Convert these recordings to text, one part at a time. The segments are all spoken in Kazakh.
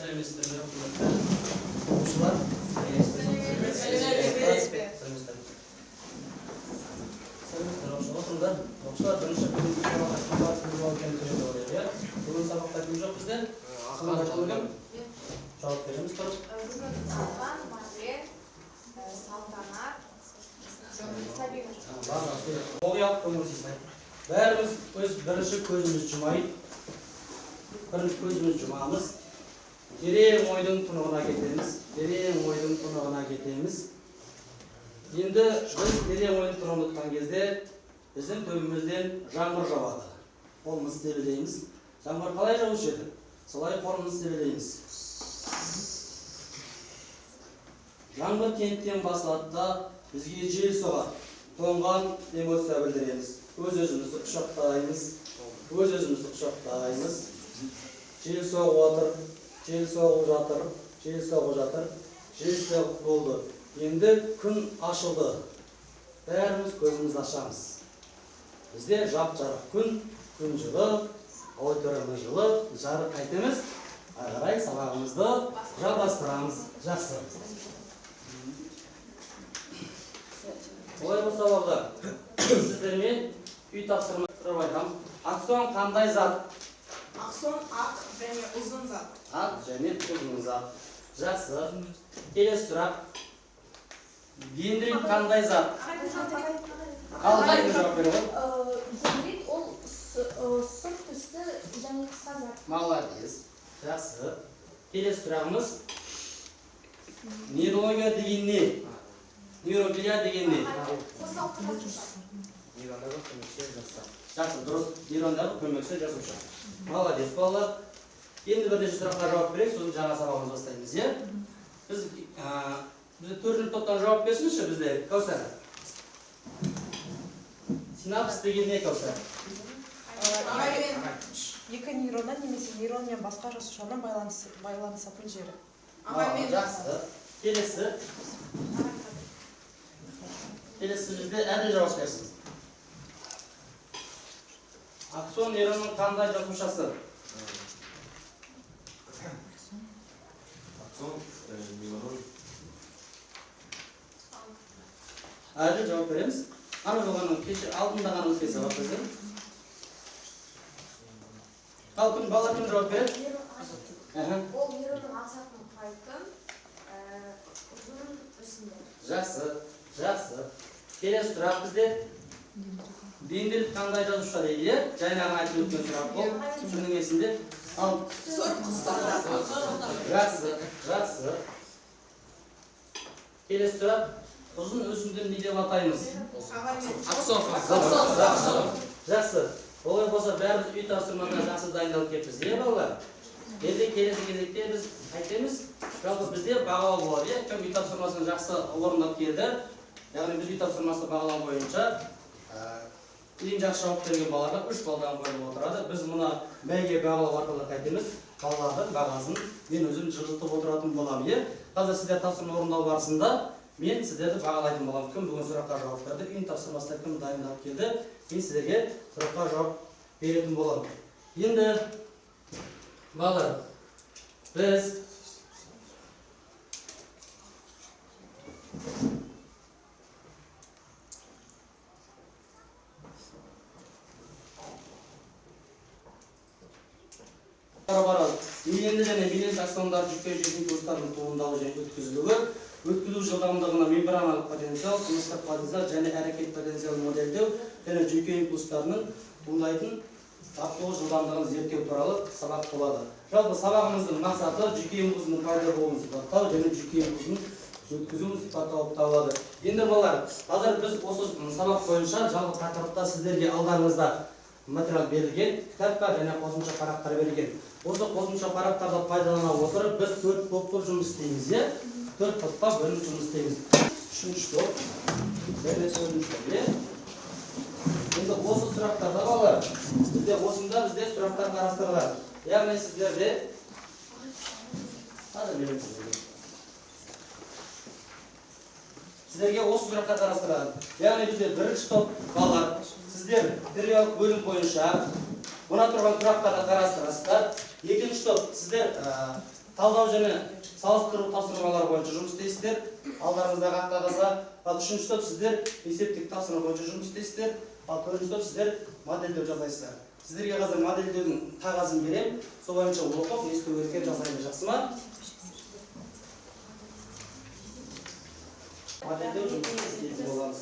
Сәлеметсіздер ме, құрметті оқушылар? Сәлеметсіздер. Отырыңдар. Оқушылар, бірінші бүгінгі сабақта кім жауап екенін көре алайық, иә? Бүгінгі сабақта кім жоқ бізде? Кім? Жауап береміз тұрып. Бүгін Салған, Мария, Салтанат, Сабина. Оғиялық көңілсіз. Бәріміз бірінші көзіміз жұмайық. Бірінші көзіміз жұмамыз. Терең ойдың тұнығына кетеміз. Енді біз терең ойдың тұнығына тұтқан кезде біздің төбемізден жаңбыр жауады. Қолымыз себелейміз. Жаңбыр қалай жаушы еді? Солай қолымыз себелейміз. Жаңбыр кенттен басылады да бізге жел соғады. Тоңған эмоция білдіреміз. Өз-өзімізді құшақтаймыз. Жел соғып жатыр. Жел соғып болды. Енді күн ашылды. Бәріміз көзімізді ашамыз. Бізде жап-жарық күн жылы, ой төріміз жылы, жарық қайтеміз. Ағарай сабағымызды жалғастырамыз. Жақсы. Олай болса болды. Сіздермен үй тапсырмалар айтамын. Аксон қандай зат? Аксон ақ және ұзын зат. Ақ және ұзын зат. Жақсы. Келесі сұрақ. Дендрит қандай зат? Қалай жауап береді? Дендрит ол сұр түсті және қысқа зат. Молодец. Жақсы. Келесі сұрағымыз. Нейрология деген не? Нейроглия деген не? Нейрондағы көмекші жасап. Жақсы, дұрыс. Нейрондағы көмекші жасушы. Молодец, балалар. Енді бірнеше сұраққа жауап берейік, сосын жаңа сабағымызды бастаймыз, иә? Бізде төртінші топтан жауап берсінші бізде, Кәусар. Синапс деген не, Кәусар? Екі нейроннан немесе нейронмен басқа жасушаның байланысатын жері. Жақсы. Келесі бізде әділ жауап берсін. Аксон нейронның қандай жасушасы? Аксон нейронның Әділ жауап береміз. Ана болғанның алдында ғана өткесі бар бізде. Ал күн бала күн жауап береді? Ол нейронның ақсатын құрайтын ұзын өсімдік. Жақсы. Келесі сұрақ бізде. Дендрит қандай жасуша дейді, е? Жайнағын айтып өткен сұрақ бұл. Кімнің есінде? Сұр құстар. Жақсы. Келесі сұрақ. Ұзын өсімдікті не деп атаймыз? Аксон. Жақсы. Олай болса бәріміз үй тапсырмасына жақсы дайындалып кетіппіз, е балалар? Енді келесі кезекте біз айтеміз, жалпы бізде бағалау болады, е? Кім үй тапсырмасын жақсы орындап келді. Яғни біз үй тапсырмасы бағалау бойынша ең жақсы жауап берген балаларға 3 балдан қойылып отырады. Біз мұны бәйге бағалау арқылы қайтеміз. Балалардың бағасын мен өзім жылжытып отыратын боламын, е? Қазір сіздер тапсырма орындау барысында мен сіздерді бағалайтын боламын. Кім бүгін сұраққа жауап берді, үй тапсырмасында кім дайындалып келді, мен сіздерге сұраққа жауап беретін боламын. Енді балалар, біз миенді және миелес аксондары жүктеу жүйесінің импульстарының туындауы және өткізу жылдамдығына мембраналық потенциал, тыныстық потенциал және әрекет потенциалын модельдеу және жүйке импульстарының туындайтын автобус жылдамдығын зерттеу туралы сабақ болады. Жалпы сабағымыздың мақсаты жүйке импульсының пайда болуын сипаттау және жүйке импульсының өткізуін сипаттау табылады. Енді балалар, қазір біз осы сабақ бойынша жалпы тақырыпта сіздерге алдарыңызда материал берілген, кітапқа және қосымша парақтар берілген. Осы қосымша парақтарды пайдалана отырып, біз 4 топта жұмыс істейміз, е? 4 топта бөлім жұмыс істейміз. 3-ші топ, және 4-ші топ, е? Енді осы сұрақтарда балалар, осында бізде сұрақтар қарастырылады. Яғни сіздерде сіздерге осы сұраққа қарастырылады. Яғни бізде 1-ші топ балалар, сіздер теориялық бөлім бойынша мына тұрған сұрақтарды қарастырасыздар. Екінші топ сіздер талдау және салыстыру тапсырмалары бойынша жұмыс істейсіздер. Алдарыңыздағы қағазға. Ал үшінші топ сіздер есептік тапсырма бойынша жұмыс істейсіздер. Ал төртінші топ сіздер модельдеу жасайсыздар. Сіздерге қазір модельдеудің қағазын беремін. Сол бойынша оқып, не істеу керек екенін жасаймыз, жақсы ма? Модельдеу жұмысын істейтін боламыз.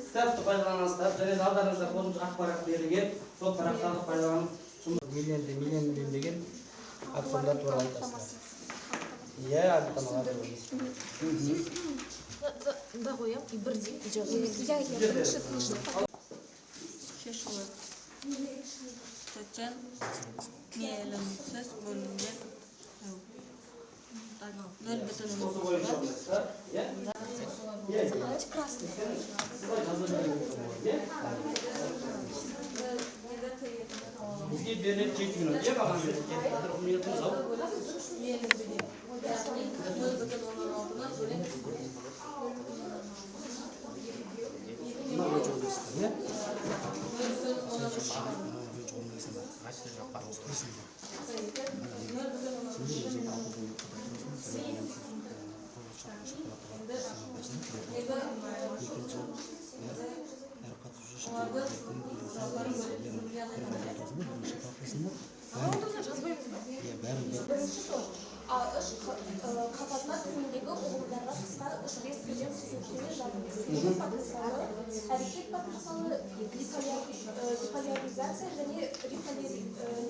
Кітапты пайдаланасыздар, және алдарыңызда қосымша ақпарат берілген, сол парақтарды пайдаланып миллион деген акциондар туралы айтасыздар. Иә, анықтамалар Да қоям, и бірден жазу. Сөтен мейлінсіз бөлінген нөл бүтін осы бойынша жасайсыздар. Иә? Красный. Бізге беріледі 7 минут. Иә, маған беріледі. Минутымыз ау. Мына бойынша ойлайсыздар, иә? Қағазға төмендегі ұғымдарға қысқа үш бес сөзден түсініктеме жазыңыз. Потенциалы, әрекет потенциалы, деполяризация және реполяризация.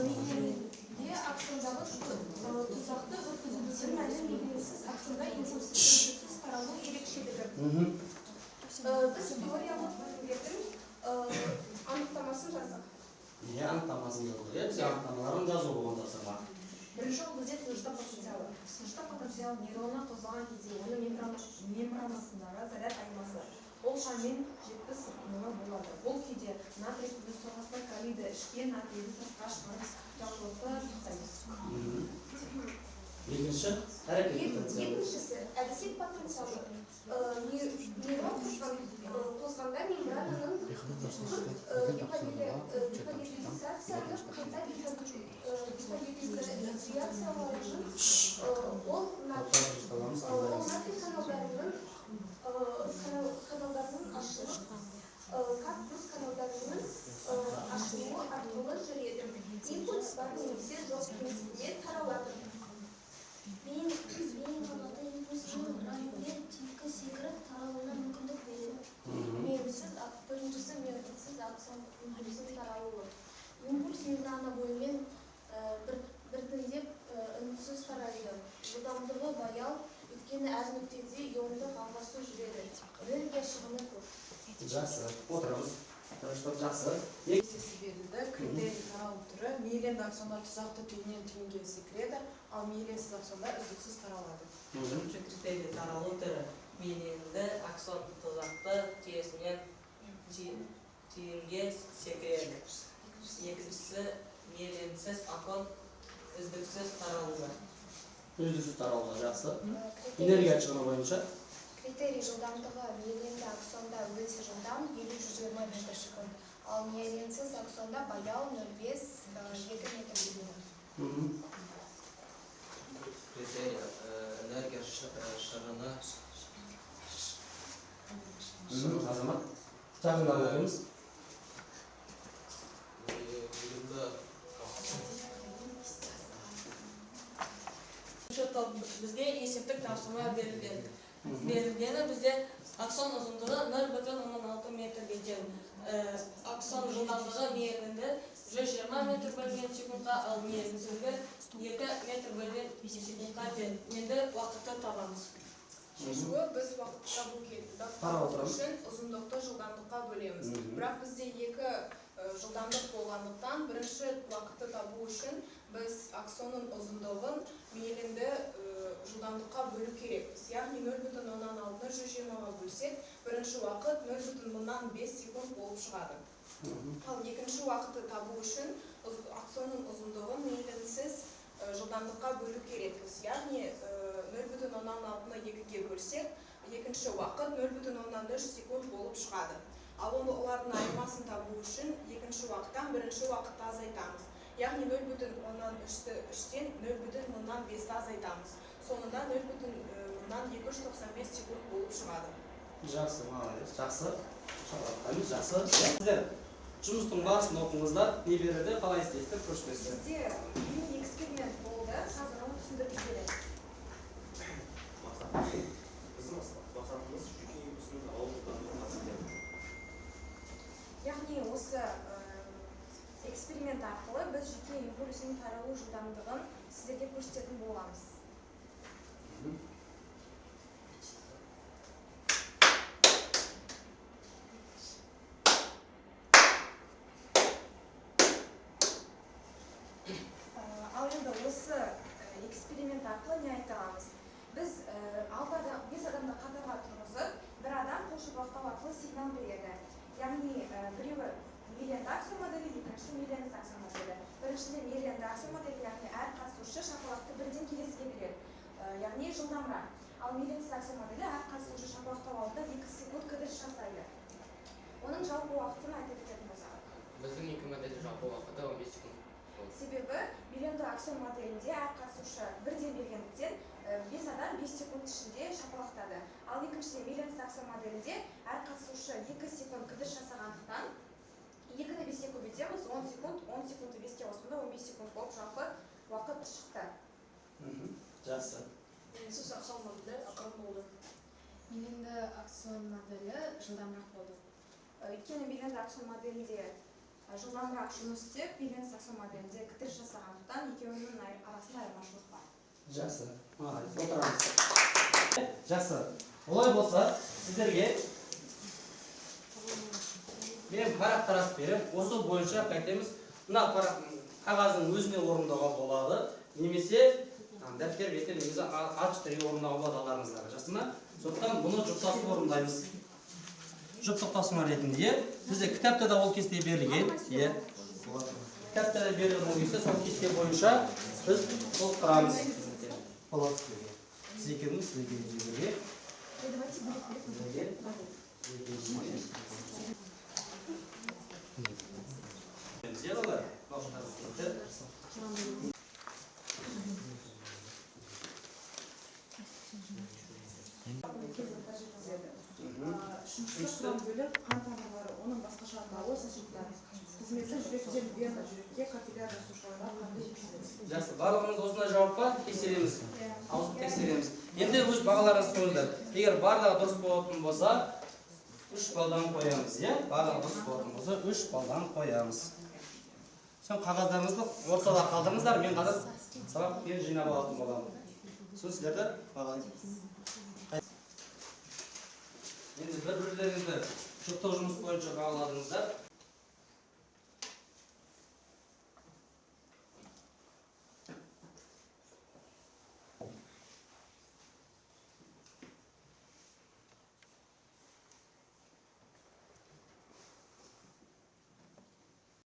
Мигренде аксондағы тұзақты өткізудің мәні мигренсіз аксонда инсульсіз таралу ерекшелігі. Біз теориялық бөлімдердің анықтамасын жаздық. Иә, анықтамасын жаздық. Біз анықтамаларын жазу болған тапсырма. Бірінші ол бізде тыныштық потенциалы. Тыныштық потенциалы нейронна қозғалған кезде оның мембранасындағы заряд аймасы. Ол шамамен 70 секундына болады. Бұл кезде натрий күміс соғасына калийді ішке, натрийді сыртқа шығарып, жақсылықты жасаймыз. Екінші, әрекет потенциалы. Екіншісі, әрекет потенциалы. Нейрон қозғанда мембрананың деполяризацияны қайта деполяризацияларының ол натрий каналдарының ашылып, кат плюс каналдарының ашылуы арқылы жүреді. Импульс бар немесе жоқ кеңістікте таралады. Таралуына мүмкіндік береді. Біріншісі миотиксіз аксон импульсіз таралуы. Импульс мембрана бойымен біртіндеп үнсіз тарайды. Жылдамдығы баяу, өйткені әр нүктеде иондық алмасу жүреді. Энергия шығыны көп. Жақсы, отырамыз. Жақсы. Берілді, критерий таралу түрі мейлінді аксондар тұзақты түйінен түйінге секіреді, ал мейлінсіз аксондар үздіксіз таралады. критерий таралу түрі мейлінді аксон тұзақты түйесінен түйінге секіреді. Екіншісі мейлінсіз акон үздіксіз таралуы. Үздіксіз таралуы, жақсы. Энергия шығыны бойынша. Критерий жылдамдығы мейлінді аксонда өте жылдам 50-120 метр секунд. Ал мейлінсіз аксонда баяу 0,5-2 метр секунд. Критерий энергия шығыны. Азамат. Жағында оқимыз. Бізге есептік тапсырма берілген. Берілгені бізде аксон ұзындығы 0,16 метрге тең. Аксон жылдамдығы мейлінді 120 метр бөлген секундқа, ал мейлінсізгі 2 метр бөлген секундқа тең. Енді уақытты табамыз. Шешуі біз уақыт табу керек. Үшін ұзындықты жылдамдыққа бөлеміз. Бірақ бізде екі жылдамдық болғандықтан бірінші уақытты табу үшін біз аксонның ұзындығын мейлінді жылдамдыққа бөлу керекпіз. Яғни 0,16-ны 120-ға бөлсек, бірінші уақыт 0,5 секунд болып шығады. Ал екінші уақытты табу үшін аксонның ұзындығын мейлінсіз жылдамдыққа бөлу керекпіз. Яғни 0,16-ны 2-ге бөлсек, екінші уақыт 0,3 секунд болып шығады. Ал оны олардың айырмасын табу үшін екінші уақыттан бірінші уақытты азайтамыз. Яғни 0,3-тен 0,5-ті азайтамыз. Соңында 0,295 секунд болып шығады. Жақсы, молодец, жақсы. Жақсы. Сіздер жұмыстың барысын оқыңыздар, не береді, қалай істейсіздер, көрсетесіздер. Бізде мини эксперимент болды, қазір оны түсіндіріп береді. Біздің мақсатымыз жүйке импульсының ауыл жылдамдығын азайту. Яғни осы эксперимент арқылы біз жүйке импульсінің таралу жылдамдығын сіздерге көрсететін боламыз. Ал енді осы эксперимент арқылы не айта аламыз? Біз 5 адамды қатарға тұрғызып, бір адам қошырлықтау арқылы сигнал береді. Яғни біреуі Миллиен-Даксо моделі, екіншісі Миллиен-Даксо моделі. Біріншісінде Миллиен-Даксо моделі, яғни әр қатысушы шапалақты бірден келесіге береді, яғни жылдамырақ. Ал Миллиен-Даксо моделі әр қатысушы шапалақтау алдында 2 секунд кідіріс жасайды. Оның жалпы уақытын айта кететін болсақ. Біздің екі модельдің жалпы уақыты 15 секунд. Себебі Миллиен-Даксо моделінде әр қатысушы бірден бергендіктен 5 адам 5 секунд ішінде шапалақтады. Ал екіншіде Миллиен-Даксо моделінде әр қатысушы 2 секунд кідіріс жасағандықтан 2-ні 5-ке көбейтеміз, 10 секунд, 10 секундты 5-ке қосқанда 15 секунд болып жалпы уақыт шықты. Жақсы. Сіз ақсан моделі ақырын болды. Миллиен-Даксо моделі жылдамырақ болды. Өйткені Миллиен-Даксо моделінде жылдамырақ жұмыс істеп, Миллиен-Даксо моделінде кідіріс жасағандықтан екеуінің арасында айырмашылық бар. Жақсы. Отырамыз. Жақсы. Олай болса, сіздерге мен парақ таратып берем. Осы бойынша қайтеміз. Мына қағаздың өзіне орындауға болады. Немесе дәптер бетте немесе А4 орындауға болады алдарыңыздағы. Жақсы ма? Сондықтан бұны жұптасып орындаймыз. Жұптық тапсырма ретінде бізде кітапта да ол кесте берілген. Кітапта да берілген ол кесте, сол кесте бойынша біз толықтырамыз. Болады. Сіз екеуіңіз сізге жіберге. Сделала? Үшінші бөлім қан тамырлары, оның басқаша атауы сосудтар. Қызметі жүректен вена, жүрекке капилляр жасушаларға қанды жеткізеді. Жақсы, барлығымыз осындай жауап па? Тексереміз. Ауысып тексереміз. Енді өз бағаларыңызды қойыңыздар. Егер барлығы дұрыс болатын болса, 3 балдан қоямыз, иә? Барлығы дұрыс болатын болса, 3 балдан қоямыз. Сен қағаздарыңызды ортада қалдырыңыздар, мен қазір сабақ кейін жинап алатын боламын. Сосын сіздерді бағалаймыз. Енді бір-бірлеріңізді жұптық жұмыс бойынша бағаладыңыздар.